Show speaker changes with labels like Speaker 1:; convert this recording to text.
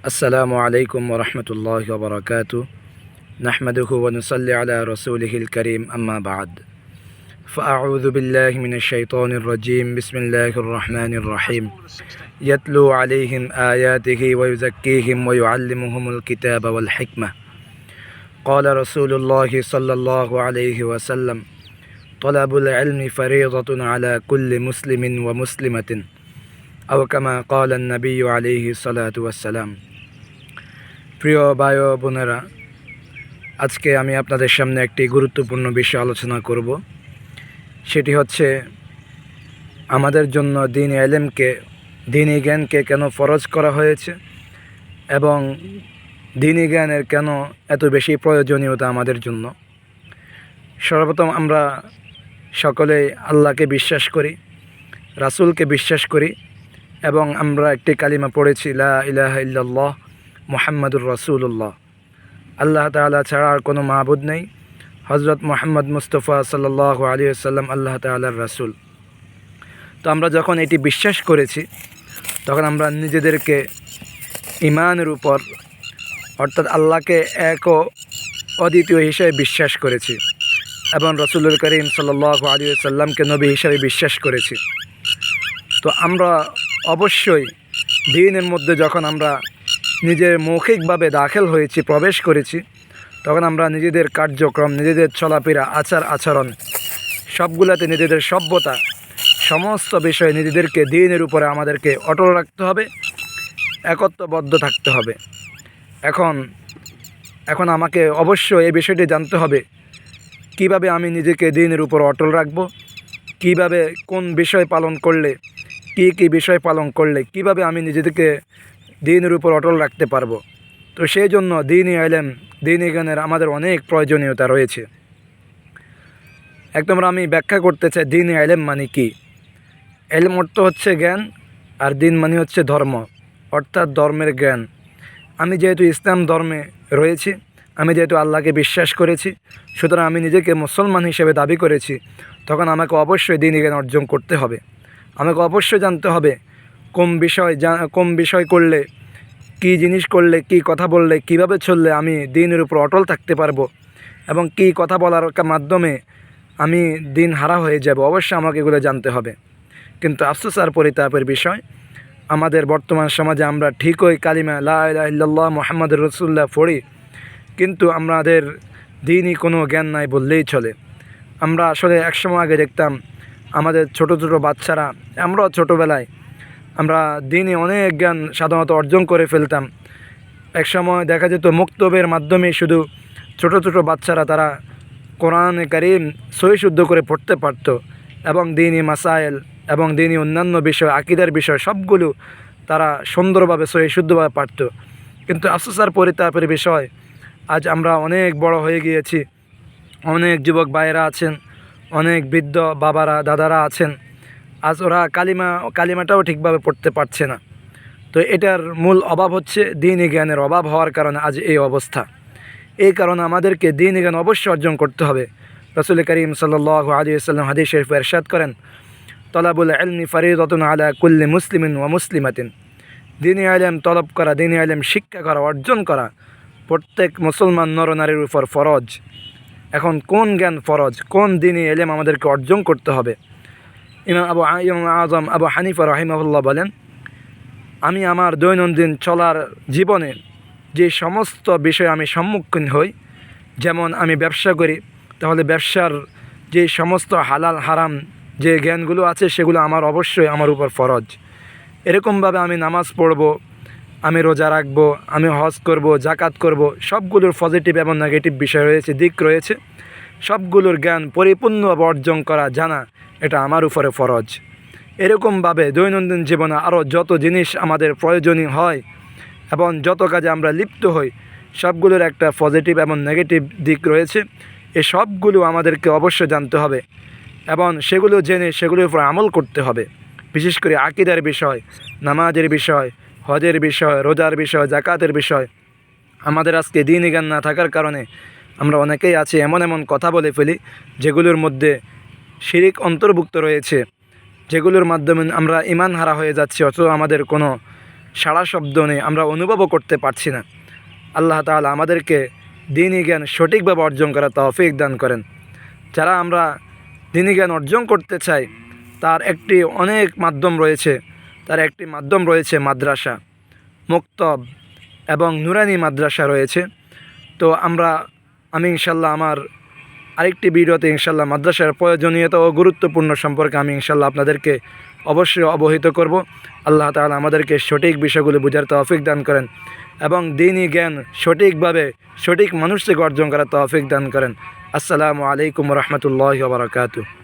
Speaker 1: السلام عليكم ورحمة الله وبركاته. نحمده ونصلي على رسوله الكريم أما بعد. فأعوذ بالله من الشيطان الرجيم. بسم الله الرحمن الرحيم. يتلو عليهم آياته ويزكيهم ويعلمهم الكتاب والحكمة. قال رسول الله صلى الله عليه وسلم: طلب العلم فريضة على كل مسلم ومسلمة، أو كما قال النبي عليه الصلاة والسلام. প্রিয় ভাই ও বোনেরা, আজকে আমি আপনাদের সামনে একটি গুরুত্বপূর্ণ বিষয় আলোচনা করব। সেটি হচ্ছে আমাদের জন্য দ্বীনি জ্ঞানকে কেন ফরজ করা হয়েছে এবং দ্বীনি জ্ঞানের কেন এত বেশি প্রয়োজনীয়তা আমাদের জন্য। সর্বপ্রথম আমরা সকলেই আল্লাহকে বিশ্বাস করি, রাসূলকে বিশ্বাস করি এবং আমরা একটি কালিমা পড়েছি, লা ইলাহা ইল্লাল্লাহ মুহাম্মাদুর রাসূলুল্লাহ। আল্লাহ তাআলা ছাড়া আর কোনো মাবুদ নেই। হযরত মুহাম্মদ মুস্তাফা সাল্লাল্লাহু আলাইহি ওয়াসাল্লাম আল্লাহ তাআলার রাসূল। তো আমরা যখন এটি বিশ্বাস করেছি, তখন আমরা নিজেদেরকে ঈমানের উপর, অর্থাৎ আল্লাহকে এক ও অদ্বিতীয় হিসেবে বিশ্বাস করেছি এবং রাসূলুল করিম সাল্লাল্লাহু আলাইহি ওয়াসাল্লামকে নবী হিসেবে বিশ্বাস করেছি। তো আমরা অবশ্যই দ্বীনের মধ্যে যখন আমরা নিজের মৌখিকভাবে দাখিল হয়েছি, প্রবেশ করেছি, তখন আমরা নিজেদের কার্যক্রম, নিজেদের চলাফেরা, আচার আচরণ সবগুলোতে, নিজেদের সভ্যতা, সমস্ত বিষয়ে নিজেদেরকে দ্বীনের উপরে আমাদেরকে অটল রাখতে হবে, একত্ববদ্ধ থাকতে হবে। এখন আমাকে অবশ্যই এই বিষয়টি জানতে হবে, কিভাবে আমি নিজেকে দ্বীনের উপর অটল রাখব, কিভাবে কোন বিষয় পালন করলে, কি বিষয় পালন করলে কিভাবে আমি নিজেদেরকে দ্বীনের উপর অটল রাখতে পারবো। তো সেই জন্য দ্বীনি ইলম, দ্বীনি জ্ঞানের আমাদের অনেক প্রয়োজনীয়তা রয়েছে। একদম আমি ব্যাখ্যা করতে চাই দ্বীনি ইলম মানে কি। ইলম অর্থ হচ্ছে জ্ঞান, আর দ্বীন মানে হচ্ছে ধর্ম, অর্থাৎ ধর্মের জ্ঞান। আমি যেহেতু ইসলাম ধর্মে রয়েছি, আমি যেহেতু আল্লাহকে বিশ্বাস করেছি, সুতরাং আমি নিজেকে মুসলমান হিসেবে দাবি করেছি, তখন আমাকে অবশ্যই দ্বীনি জ্ঞান অর্জন করতে হবে। আমাকে অবশ্যই জানতে হবে কোন বিষয় করলে, কী জিনিস করলে, কী কথা বললে, কিভাবে চললে আমি দ্বীনের উপর অটল থাকতে পারবো এবং কী কথা বলার মাধ্যমে আমি দ্বীন হারা হয়ে যাব। অবশ্যই আমাকে এগুলো জানতে হবে। কিন্তু আফসোস আর পরিতাপের বিষয়, আমাদের বর্তমান সমাজে আমরা ঠিকই কালিমা লা ইলাহা ইল্লাল্লাহ মুহাম্মাদুর রাসূলুল্লাহ পড়ি, কিন্তু আমাদের দ্বীনি কোনো জ্ঞান নাই বললেই চলে। আমরা আসলে একসময় আগে দেখতাম আমাদের ছোট বাচ্চারা, আমরাও ছোটোবেলায় আমরা দ্বীনি অনেক জ্ঞান সাধারণত অর্জন করে ফেলতাম। একসময় দেখা যেত মুক্তবের মাধ্যমে শুধু ছোট বাচ্চারা তারা কোরআনে কারীম সহি শুদ্ধ করে পড়তে পারত এবং দ্বীনি মাসাইল এবং দ্বীনি অন্যান্য বিষয়, আকীদার বিষয় সবগুলো তারা সুন্দরভাবে সহি শুদ্ধভাবে পারত। কিন্তু আফসোস আর পরিতাপের বিষয়, আজ আমরা অনেক বড় হয়ে গিয়েছি, অনেক যুবক ভাইয়েরা আছেন, অনেক বৃদ্ধ বাবারা, দাদারা আছেন, আজ ওরা কালিমাটাও ঠিকভাবে পড়তে পারছে না। তো এটার মূল অভাব হচ্ছে দ্বীনি জ্ঞানের অভাব হওয়ার কারণে আজ এই অবস্থা। এই কারণে আমাদেরকে দ্বীনি জ্ঞান অবশ্যই অর্জন করতে হবে। রাসূল করিম সাল্লাল্লাহু আলাইহি ওয়াসাল্লাম হাদিস শরীফে ইরশাদ করেন, তলাবুল ইলমি ফরিদাতুন আলা কুল্লি মুসলিমিন ওয়া মুসলিমাতিন। দ্বীনি ইলম তলব করা, দ্বীনি ইলম শিক্ষা করা, অর্জন করা প্রত্যেক মুসলমান নরনারীর উপর ফরজ। এখন কোন জ্ঞান ফরজ, কোন দ্বীনি ইলম আমাদেরকে অর্জন করতে হবে? ইমাম আজম আবু হানিফা রাহিমাহুল্লাহ বলেন, আমি আমার দৈনন্দিন চলার জীবনে যে সমস্ত বিষয়ে আমি সম্মুখীন হই, যেমন আমি ব্যবসা করি, তাহলে ব্যবসার যে সমস্ত হালাল হারাম যে জ্ঞানগুলো আছে সেগুলো অবশ্যই আমার উপর ফরজ। এরকমভাবে আমি নামাজ পড়ব, আমি রোজা রাখব, আমি হজ করব, জাকাত করব, সবগুলোর পজিটিভ এবং নেগেটিভ বিষয় রয়েছে, দিক রয়েছে, সবগুলোর জ্ঞান পরিপূর্ণভাবে অর্জন করা, জানা, এটা আমার উপরে ফরজ। এরকমভাবে দৈনন্দিন জীবনে আরও যত জিনিস আমাদের প্রয়োজনীয় হয় এবং যত কাজে আমরা লিপ্ত হই, সবগুলোর একটা পজিটিভ এবং নেগেটিভ দিক রয়েছে। এই সবগুলো আমাদেরকে অবশ্যই জানতে হবে এবং সেগুলো জেনে সেগুলোর উপর আমল করতে হবে। বিশেষ করে আকীদার বিষয়, নামাজের বিষয়, হজের বিষয়, রোজার বিষয়, জাকাতের বিষয়। আমাদের আজকে দ্বীনি জ্ঞান না থাকার কারণে আমরা অনেকেই আছি এমন কথা বলে ফেলি যেগুলোর মধ্যে শিরিক অন্তর্ভুক্ত রয়েছে, যেগুলোর মাধ্যমে আমরা ঈমান হারা হয়ে যাচ্ছি, অথচ আমাদের কোনো সাড়া শব্দ নেই, আমরা অনুভবও করতে পারছি না। আল্লাহ তাআলা আমাদেরকে দ্বীনি জ্ঞান সঠিকভাবে অর্জন করার তৌফিক দান করেন। যারা আমরা দ্বীনি জ্ঞান অর্জন করতে চাই, তার একটি অনেক মাধ্যম রয়েছে। তার একটি মাধ্যম রয়েছে মাদ্রাসা, মুক্তব এবং নুরানি মাদ্রাসা রয়েছে। তো আমি ইনশাল্লাহ আমার আরেকটি ভিডিওতে ইনশাল্লাহ মাদ্রাসার প্রয়োজনীয়তা ও গুরুত্বপূর্ণ সম্পর্কে আমি ইনশাল্লাহ আপনাদেরকে অবশ্যই অবহিত করব। আল্লাহ তাআলা আমাদেরকে সঠিক বিষয়গুলি বোঝার তৌফিক দান করেন এবং দ্বীনি জ্ঞান সঠিকভাবে সঠিক মানুষ থেকে অর্জন করার তৌফিক দান করেন। আসসালামু আলাইকুম ওয়া রাহমাতুল্লাহি ওয়া বারাকাতুহু।